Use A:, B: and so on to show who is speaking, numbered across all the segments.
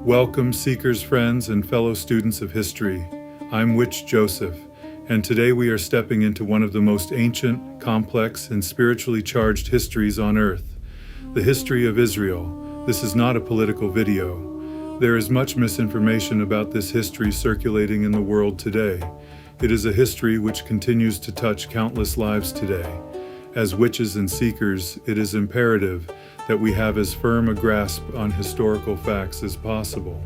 A: Welcome, seekers, friends, and fellow students of history. I'm Witch Joseph, and today we are stepping into one of the most ancient, complex, and spiritually charged histories on Earth, the history of Israel. This is not a political video. There is much misinformation about this history circulating in the world today. It is a history which continues to touch countless lives today. As witches and seekers, it is imperative that we have as firm a grasp on historical facts as possible.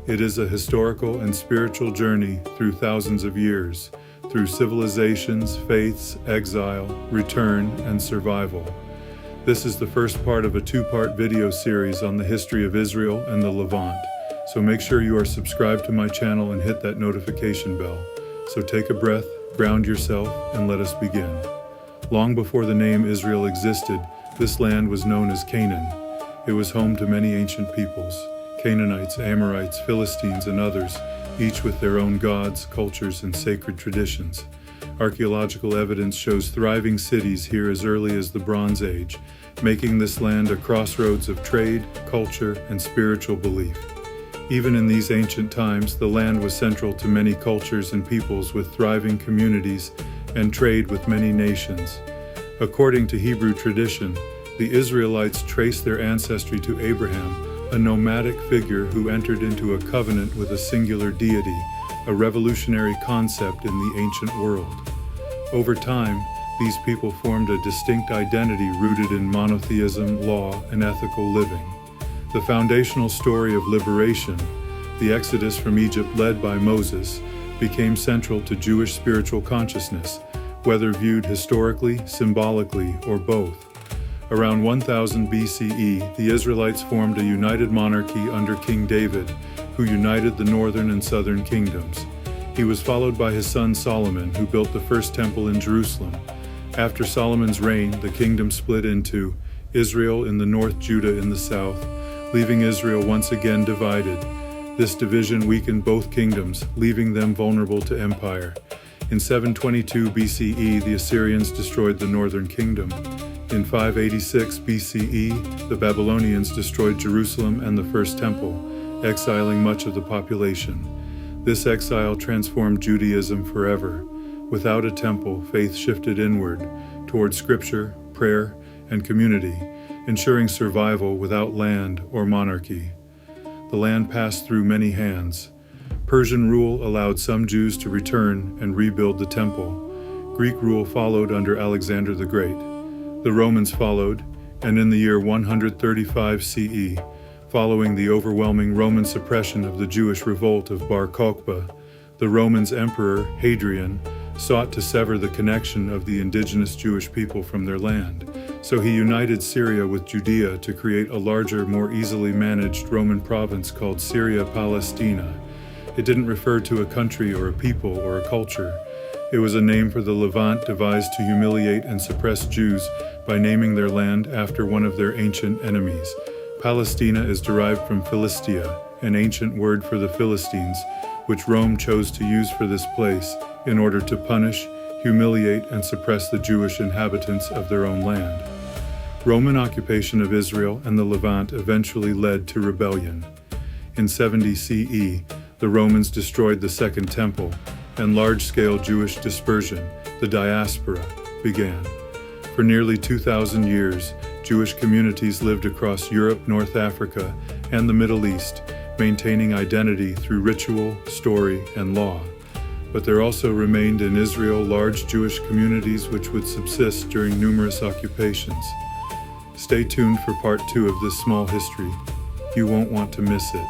A: It is a historical and spiritual journey through thousands of years, through civilizations, faiths, exile, return, and survival. This is the first part of a two-part video series on the history of Israel and the Levant, so make sure you are subscribed to my channel and hit that notification bell. So take a breath, ground yourself, and let us begin. Long before the name Israel existed, this land was known as Canaan. It was home to many ancient peoples, Canaanites, Amorites, Philistines, and others, each with their own gods, cultures, and sacred traditions. Archaeological evidence shows thriving cities here as early as the Bronze Age, making this land a crossroads of trade, culture, and spiritual belief. Even in these ancient times, the land was central to many cultures and peoples with thriving communities and trade with many nations. According to Hebrew tradition, the Israelites trace their ancestry to Abraham, a nomadic figure who entered into a covenant with a singular deity, a revolutionary concept in the ancient world. Over time, these people formed a distinct identity rooted in monotheism, law, and ethical living. The foundational story of liberation, the exodus from Egypt led by Moses, became central to Jewish spiritual consciousness, whether viewed historically, symbolically, or both. Around 1000 BCE, the Israelites formed a united monarchy under King David, who united the northern and southern kingdoms. He was followed by his son Solomon, who built the first temple in Jerusalem. After Solomon's reign, the kingdom split into Israel in the north, Judah in the south, leaving Israel once again divided. This division weakened both kingdoms, leaving them vulnerable to empire. In 722 BCE, the Assyrians destroyed the northern kingdom. In 586 BCE, the Babylonians destroyed Jerusalem and the first temple, exiling much of the population. This exile transformed Judaism forever. Without a temple, faith shifted inward, toward scripture, prayer, and community, ensuring survival without land or monarchy. The land passed through many hands. Persian rule allowed some Jews to return and rebuild the temple. Greek rule followed under Alexander the Great. The Romans followed, and in the year 135 CE, following the overwhelming Roman suppression of the Jewish revolt of Bar Kokhba, the Romans' emperor, Hadrian, sought to sever the connection of the indigenous Jewish people from their land. So he united Syria with Judea to create a larger, more easily managed Roman province called Syria Palestina. It didn't refer to a country or a people or a culture. It was a name for the Levant devised to humiliate and suppress Jews by naming their land after one of their ancient enemies. Palestina is derived from Philistia, an ancient word for the Philistines, which Rome chose to use for this place in order to punish, humiliate, and suppress the Jewish inhabitants of their own land. Roman occupation of Israel and the Levant eventually led to rebellion. In 70 CE, the Romans destroyed the Second Temple, and large-scale Jewish dispersion, the diaspora, began. For nearly 2,000 years, Jewish communities lived across Europe, North Africa, and the Middle East, maintaining identity through ritual, story, and law. But there also remained in Israel large Jewish communities which would subsist during numerous occupations. Stay tuned for part 2 of this small history. You won't want to miss it.